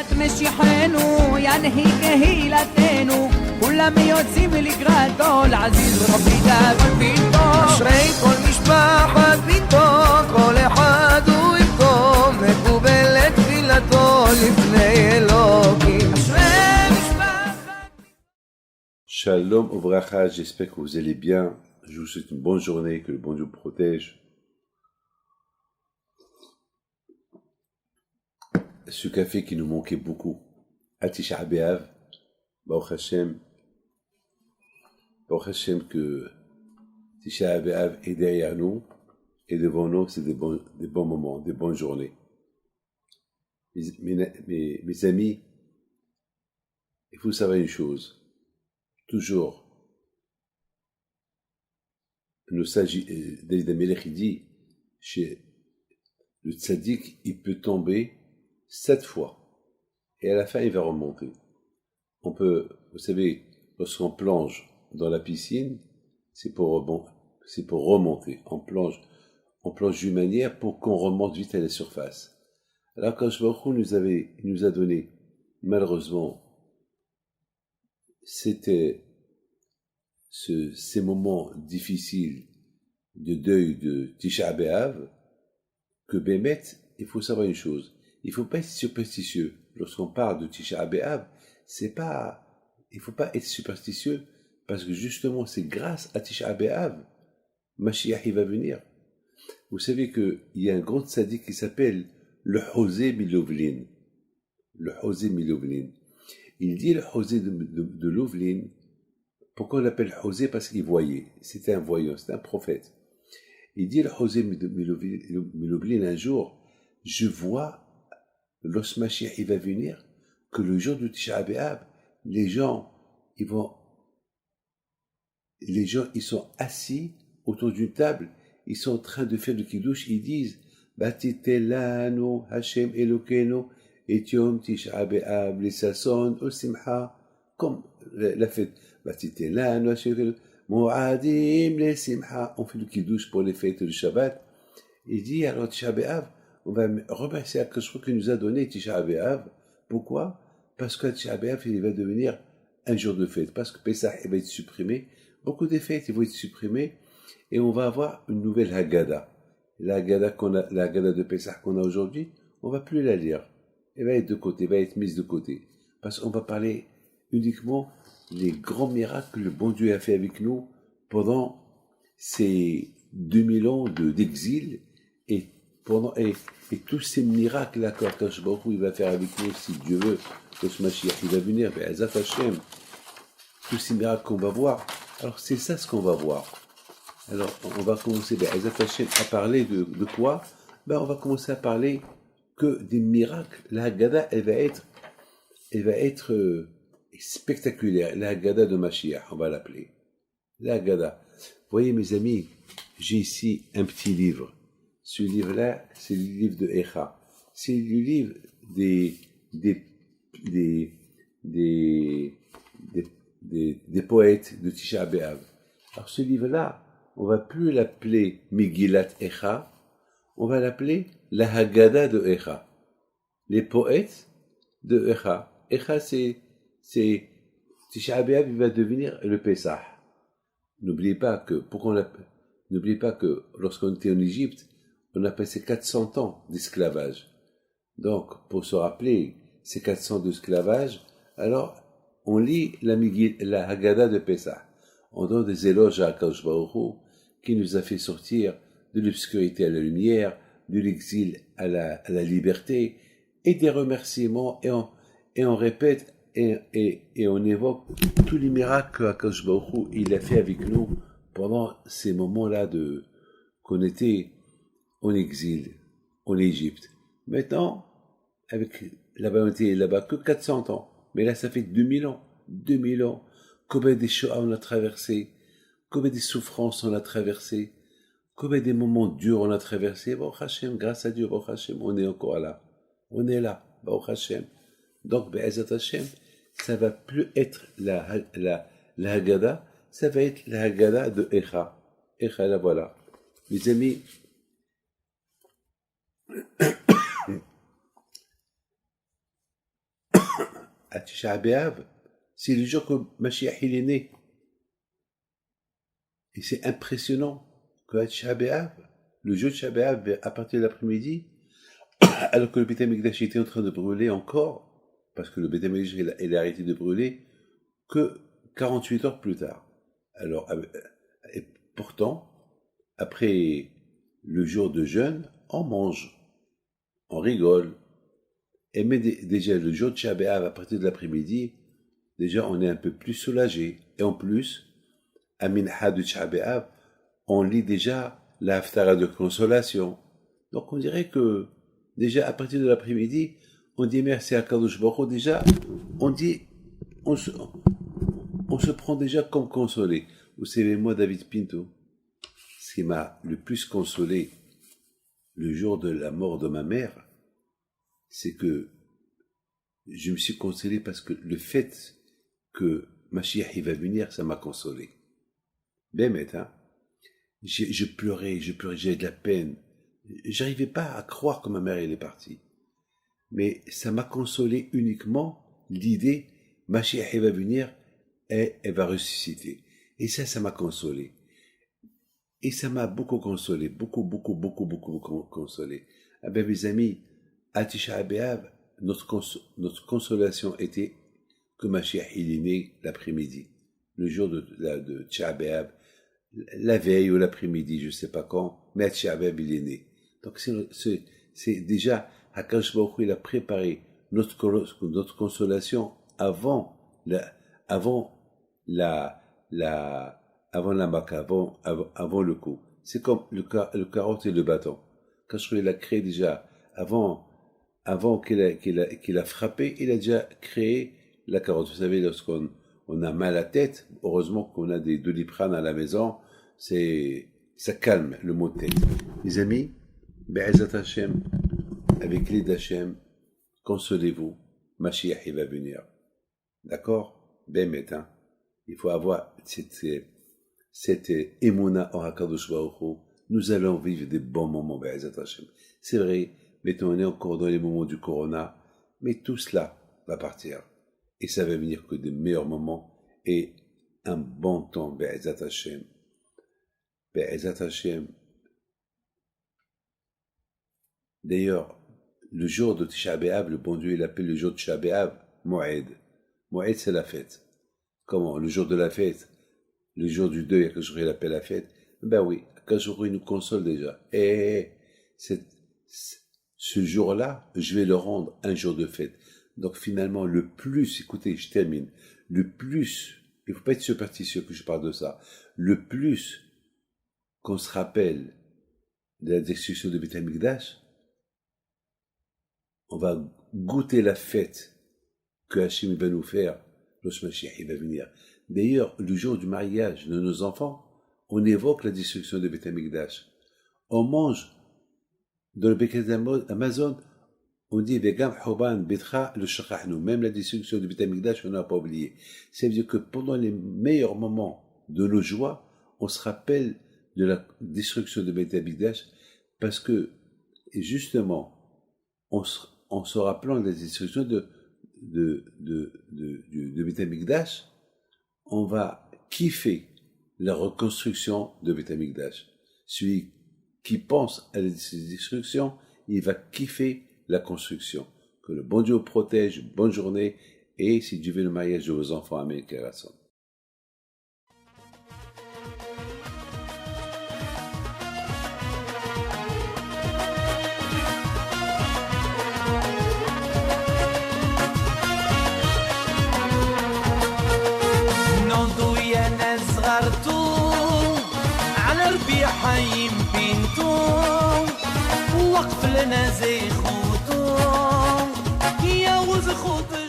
את משיחנו, ינהי קהילתנו, כולם יוצאים לקראתו, לעזיז רבי דאגון פתאום. אשרי כל משפחת פתאום, כל אחד הוא יפתום, מקובלת תפילתו לפני אלוקים. אשרי משפחת... Shalom au bracha, j'espère que vous allez bien. Je vous souhaite une bonne journée, que le bon Dieu vous protège. Ce café qui nous manquait beaucoup, à Tisha B'Av, Baruch Hashem que Tisha B'Av est derrière nous, et devant nous, c'est des bons moments, des bonnes journées. Mes amis, il faut savoir une chose, toujours, David Amelech dit, le tzaddik, il peut tomber 7 fois, et à la fin, il va remonter. On peut, vous savez, lorsqu'on plonge dans la piscine, c'est pour remonter. On plonge d'une manière pour qu'on remonte vite à la surface. Alors, quand il nous a donné, malheureusement, c'était ces moments difficiles de deuil de Tisha B'Av, que Bémet, il faut savoir une chose, il ne faut pas être superstitieux. Lorsqu'on parle de Tisha B'Av, il ne faut pas être superstitieux, parce que justement, c'est grâce à Tisha B'Av, Mashiach il va venir. Vous savez qu'il y a un grand tzaddik qui s'appelle le José Milovlin. Le José Milovlin. Il dit le José de Lovlin. Pourquoi on l'appelle José? Parce qu'il voyait. C'était un voyant, c'était un prophète. Il dit le José Milovlin un jour, je vois, lorsque Mashiach il va venir, que le jour du Tisha B'Av, les gens, ils sont assis autour d'une table, ils sont en train de faire le kiddush, ils disent Batitelanu Hashem Elokeinu et Yom Tisha B'Av l'Issason au Simcha, comme la fête Batitelanu Hashem Elokeinu Moadim le Simcha, on fait le kiddush pour les fêtes du Shabbat. Il dit alors Tisha B'Av, on va remercier Akash qui nous a donné Tisha B'Av. Pourquoi? Parce que Tisha B'Av il va devenir un jour de fête, parce que Pesach il va être supprimé, beaucoup de fêtes ils vont être supprimées, et on va avoir une nouvelle Haggadah. La Haggadah de Pesach qu'on a aujourd'hui, on va plus la lire. Elle va être de côté, elle va être mise de côté. Parce qu'on va parler uniquement des grands miracles que le bon Dieu a fait avec nous pendant ces 2000 ans d'exil, et tous ces miracles-là qu'Akash Baruch Hu il va faire avec nous, si Dieu veut, que ce Mashiach il va venir, Be'ezat Hashem, tous ces miracles qu'on va voir. Alors c'est ça ce qu'on va voir. Alors on va commencer Be'ezat Hashem à parler de quoi? On va commencer à parler que des miracles. La Haggadah elle va être spectaculaire. La Haggadah de Mashiach, on va l'appeler. La Haggadah. Vous voyez mes amis, j'ai ici un petit livre. Ce livre-là, c'est le livre de Echa. C'est le livre des poètes de Tisha B'Av. Alors ce livre-là, on va plus l'appeler Megillat Echa, on va l'appeler la Haggadah de Echa. Les poètes de Echa. Echa, c'est Tisha B'Av, il va devenir le Pesach. N'oubliez pas que lorsqu'on était en Égypte, on a passé 400 ans d'esclavage. Donc, pour se rappeler ces 400 d'esclavage, alors on lit la Haggadah de Pesach. On donne des éloges à Akash Baruch Hu, qui nous a fait sortir de l'obscurité à la lumière, de l'exil à la liberté, et des remerciements, et on répète, et on évoque tous les miracles qu'Akash Baruch Hu il a fait avec nous pendant ces moments-là qu'on était en exil, en Égypte. Maintenant, là-bas, on était là-bas que 400 ans. Mais là, ça fait 2000 ans. 2000 ans. Combien des Shoah on a traversé, combien des souffrances on a traversé, combien des moments durs on a traversé. Baruch Hashem, grâce à Dieu, Baruch Hashem, on est encore là. On est là, Baruch Hashem. Donc, Be'ezat Hashem, ça va plus être la Haggadah, ça va être la Haggadah de Echa. Echa, là, voilà. Mes amis, à Tisha B'Av, c'est le jour que Mashiach il est né. Et c'est impressionnant qu'à Tisha B'Av, le jour de Tisha B'Av, à partir de l'après-midi, alors que le Beth Amikdash était en train de brûler encore, parce que le Beth Amikdash il a arrêté de brûler que 48 heures plus tard. Alors, et pourtant, après le jour de jeûne, on mange, on rigole. Et mais déjà le jour de Tisha B'Av, à partir de l'après-midi, déjà on est un peu plus soulagé. Et en plus, à Minha de Tisha B'Av, on lit déjà la Haftara de consolation. Donc on dirait que déjà à partir de l'après-midi, on dit merci à Kadosh Baruch Hu. Déjà, on se prend déjà comme consolé. Vous savez, moi, David Pinto, ce qui m'a le plus consolé le jour de la mort de ma mère, c'est que je me suis consolé parce que le fait que Mashiach il va venir, ça m'a consolé. Bémet, hein. Je pleurais, j'avais de la peine. J'arrivais pas à croire que ma mère elle est partie. Mais ça m'a consolé uniquement l'idée, Mashiach il va venir et elle va ressusciter. Et ça m'a consolé. Et ça m'a beaucoup consolé, beaucoup consolé. Ah ben mes amis, à Tisha B'Av, notre consolation était que Mashiach il est né l'après-midi, le jour de Tisha B'Av, la veille ou l'après-midi, je sais pas quand, mais à Tisha B'Av il est né. Donc c'est déjà, HaKadosh Baruch Hu il a préparé notre consolation avant la Makkah, avant le coup. C'est comme le carotte et le bâton. Quand il a créé déjà, avant qu'il a frappé, il a déjà créé la carotte. Vous savez, lorsqu'on a mal à la tête, heureusement qu'on a des Doliprane à la maison, ça calme le mot de tête. Les amis, Be'ezat Hashem, avec l'aide d'Hashem, consolez-vous, Mashiach il va venir. D'accord? Bémet, hein? Il faut avoir cette émouna en HaKadosh Baruch Hu. Nous allons vivre des bons moments, Be'ezat Hashem. C'est vrai, mettons, on est encore dans les moments du Corona, mais tout cela va partir. Et ça va venir que des meilleurs moments et un bon temps, Be'ezat Hashem. Be'ezat Hashem. D'ailleurs, le jour de Tisha B'Av, le bon Dieu, il appelle le jour de Tisha B'Av, Moed. Moed, c'est la fête. Comment? Le jour de la fête, le jour du deuil, Akadosh il appelle la fête. Ben oui, Akadosh il nous console déjà. Et ce jour-là, je vais le rendre un jour de fête. Donc finalement, le plus, écoutez, je termine, le plus, il ne faut pas être superstitieux que je parle de ça, le plus qu'on se rappelle de la destruction de Beth Amikdash, on va goûter la fête que Hachem va nous faire lorsque Mashiach va venir. D'ailleurs, le jour du mariage de nos enfants, on évoque la destruction de Beth Amikdash. On mange dans le Birkat Hamazon, on dit Vegam Hoban Betra le Shachachnu. Même la destruction de Beth Amikdash, on n'a pas oublié. Ça veut dire que pendant les meilleurs moments de nos joies, on se rappelle de la destruction de Beth Amikdash parce que, justement, en se rappelant de la destruction de Beth Amikdash, on va kiffer la reconstruction de Beth Amikdash. Celui qui pense à la destruction, il va kiffer la construction. Que le bon Dieu vous protège, bonne journée, et si Dieu veut le mariage de vos enfants, Amen, Kerason. حيم بنتو وقف لنا زي خوتو يا وز خوتو